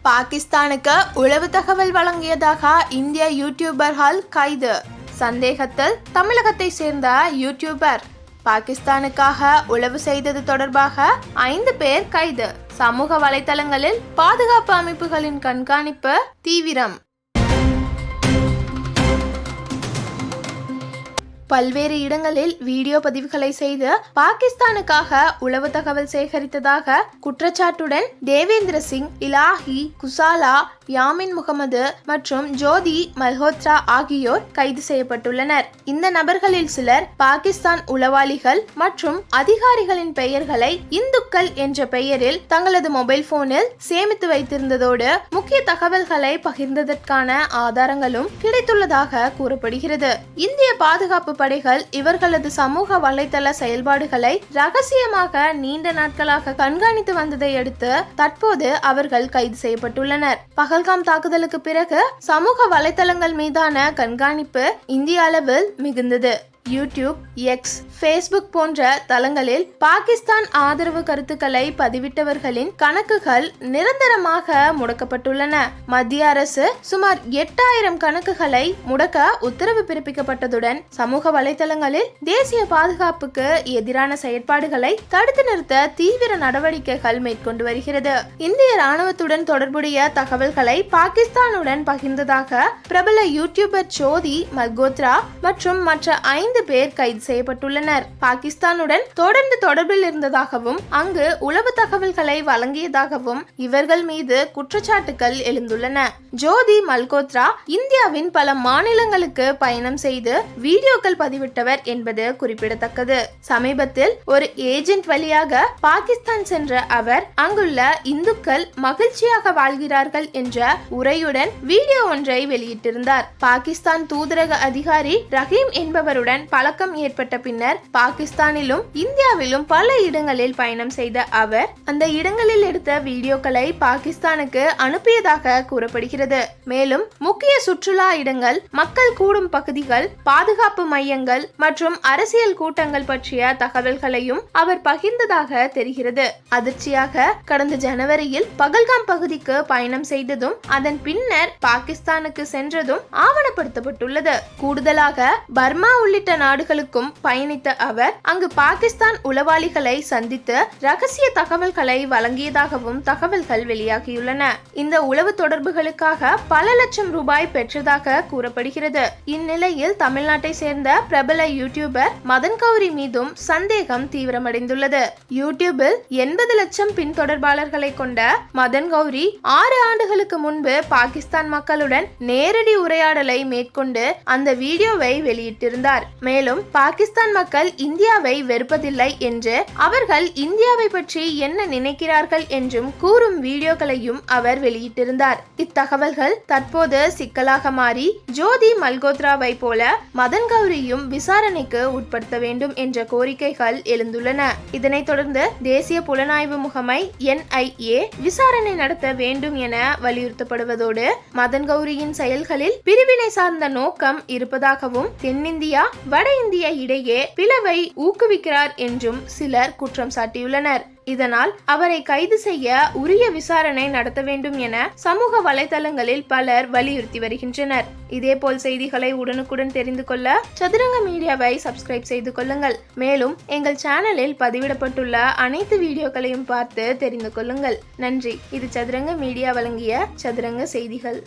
பாகிஸ்தானுக்கு உளவு தகவல் வழங்கியதாக இந்திய யூடியூபர்கள் கைது. சந்தேகத்தில் தமிழகத்தை சேர்ந்த யூடியூபர் பாகிஸ்தானுக்காக உளவு செய்தது தொடர்பாக 5 பேர் கைது. சமூக வலைதளங்களில் பாதுகாப்பு அமைப்புகளின் கண்காணிப்பு தீவிரம். பல்வேறு இடங்களில் வீடியோ பதிவுகளை செய்து பாகிஸ்தானுக்காக உளவு தகவல் சேகரித்ததாக குற்றச்சாட்டுடன் தேவேந்திர சிங், இலாஹி குசாலா, யாமின் முகமது மற்றும் ஜோதி மல்ஹோத்ரா ஆகியோர் கைது செய்யப்பட்டுள்ளனர். இந்த நபர்களில் சிலர் பாகிஸ்தான் உளவாளிகள் மற்றும் அதிகாரிகளின் பெயர்களை இந்துக்கள் என்ற பெயரில் தங்களது மொபைல் போனில் சேமித்து வைத்திருந்ததோடு முக்கிய தகவல்களை பகிர்ந்ததற்கான ஆதாரங்களும் கிடைத்துள்ளதாக கூறப்படுகிறது. இந்திய பாதுகாப்பு படைகள் இவர்களது சமூக வலைதள செயல்பாடுகளை ரகசியமாக நீண்ட நாட்களாக கண்காணித்து வந்ததை அடுத்து தற்போது அவர்கள் கைது செய்யப்பட்டுள்ளனர். பகல்காம் தாக்குதலுக்கு பிறகு சமூக வலைதளங்கள் மீதான கண்காணிப்பு இந்திய அளவில் மிகுந்தது. யூடியூப், எக்ஸ், ஃபேஸ்புக் போன்ற தளங்களில் பாகிஸ்தான் ஆதரவு கருத்துக்களை பதிவிட்டவர்களின் கணக்குகள் நிரந்தரமாக முடக்கப்பட்டுள்ளன. மத்திய அரசு சுமார் 8000 கணக்குகளை முடக்க உத்தரவு பிறப்பிக்கப்பட்டதுடன் சமூக வலைதளங்களில் தேசிய பாதுகாப்புக்கு எதிரான செயற்பாடுகளை தடுத்து நிறுத்த தீவிர நடவடிக்கைகள் மேற்கொண்டு வருகிறது. இந்திய ராணுவத்துடன் தொடர்புடைய தகவல்களை பாகிஸ்தானுடன் பகிர்ந்ததாக பிரபல யூடியூபர் ஜோதி மல்ஹோத்ரா மற்றும் மற்ற 5 பேர் கைது செய்யப்பட்டுள்ளனர். பாகிஸ்தானுடன் தொடர்ந்து தொடர்பில் இருந்ததாகவும் அங்கு உளவு தகவல்களை வழங்கியதாகவும் இவர்கள் மீது குற்றச்சாட்டுகள் எழுந்துள்ளன. ஜோதி மல்ஹோத்ரா இந்தியாவின் பல மாநிலங்களுக்கு பயணம் செய்து வீடியோக்கள் பதிவிட்டவர் என்பது குறிப்பிடத்தக்கது. சமீபத்தில் ஒரு ஏஜென்ட் வழியாக பாகிஸ்தான் சென்ற அவர் அங்குள்ள இந்துக்கள் மகிழ்ச்சியாக வாழ்கிறார்கள் என்ற உரையுடன் வீடியோ ஒன்றை வெளியிட்டிருந்தார். பாகிஸ்தான் தூதரக அதிகாரி ரஹீம் என்பவருடன் பழக்கம் ஏற்பட்ட பின்னர் பாகிஸ்தானிலும் இந்தியாவிலும் பல இடங்களில் பயணம் செய்த அவர் அந்த இடங்களில் எடுத்த வீடியோக்களை பாகிஸ்தானுக்கு அனுப்பியதாக கூறப்படுகிறது. மேலும் முக்கிய சுற்றுலா இடங்கள், மக்கள் கூடும் பகுதிகள், பாதுகாப்பு மையங்கள் மற்றும் அரசியல் கூட்டங்கள் பற்றிய தகவல்களையும் அவர் பகிர்ந்ததாக தெரிகிறது. அதிர்ச்சியாக கடந்த ஜனவரியில் பகல்காம் பகுதிக்கு பயணம் செய்ததும் அதன் பின்னர் பாகிஸ்தானுக்கு சென்றதும் ஆவணப்படுத்தப்பட்டுள்ளது. கூடுதலாக பர்மா உள்ளிட்ட நாடுகளுக்கும் பயணித்த அவர் அங்கு பாகிஸ்தான் உளவாளிகளை சந்தித்து ரகசிய தகவல்களை வழங்கியதாகவும் தகவல்கள் வெளியாகியுள்ளன. இந்த உளவு தொடர்புகளுக்காக பல லட்சம் ரூபாய் பெற்றதாக கூறப்படுகிறது. இந்நிலையில் தமிழ்நாட்டை சேர்ந்த பிரபல யூடியூபர் மதன் கௌரி மீதும் சந்தேகம் தீவிரமடைந்துள்ளது. யூடியூபில் 80 லட்சம் பின்தொடர்பாளர்களை கொண்ட மதன் கௌரி 6 ஆண்டுகளுக்கு முன்பு பாகிஸ்தான் மக்களுடன் நேரடி உரையாடலை மேற்கொண்டு அந்த வீடியோவை வெளியிட்டிருந்தார். மேலும் பாகிஸ்தான் மக்கள் இந்தியாவை வெறுப்பதில்லை என்று, அவர்கள் இந்தியாவை பற்றி என்ன நினைக்கிறார்கள் என்றும் கூறும் வீடியோக்களையும் அவர் வெளியிட்டிருந்தார். இத்தகவல்கள் தற்போது சிக்கலாக மாறி ஜோதி மல்ஹோத்ராவை போல மதன் கௌரியும் விசாரணைக்கு உட்படுத்த வேண்டும் என்ற கோரிக்கைகள் எழுந்துள்ளன. இதனைத் தொடர்ந்து தேசிய புலனாய்வு முகமை NIA விசாரணை நடத்த வேண்டும் என வலியுறுத்தப்படுவதோடு மதன் கௌரியின் செயல்களில் பிரிவினை சார்ந்த நோக்கம் இருப்பதாகவும் தென்னிந்தியா வட இந்திய இடையே பிளவை ஊக்குவிக்கிறார் என்றும் சிலர் குற்றம் சாட்டியுள்ளனர். இதனால் அவரை கைது செய்ய உரிய விசாரணை நடத்த வேண்டும் என சமூக வலைதளங்களில் பலர் வலியுறுத்தி வருகின்றனர். இதேபோல் செய்திகளை உடனுக்குடன் தெரிந்து கொள்ள சதுரங்க மீடியாவை சப்ஸ்கிரைப் செய்து கொள்ளுங்கள். மேலும் எங்கள் சேனலில் பதிவிடப்பட்டுள்ள அனைத்து வீடியோக்களையும் பார்த்து தெரிந்து கொள்ளுங்கள். நன்றி. இது சதுரங்க மீடியா வழங்கிய சதுரங்க செய்திகள்.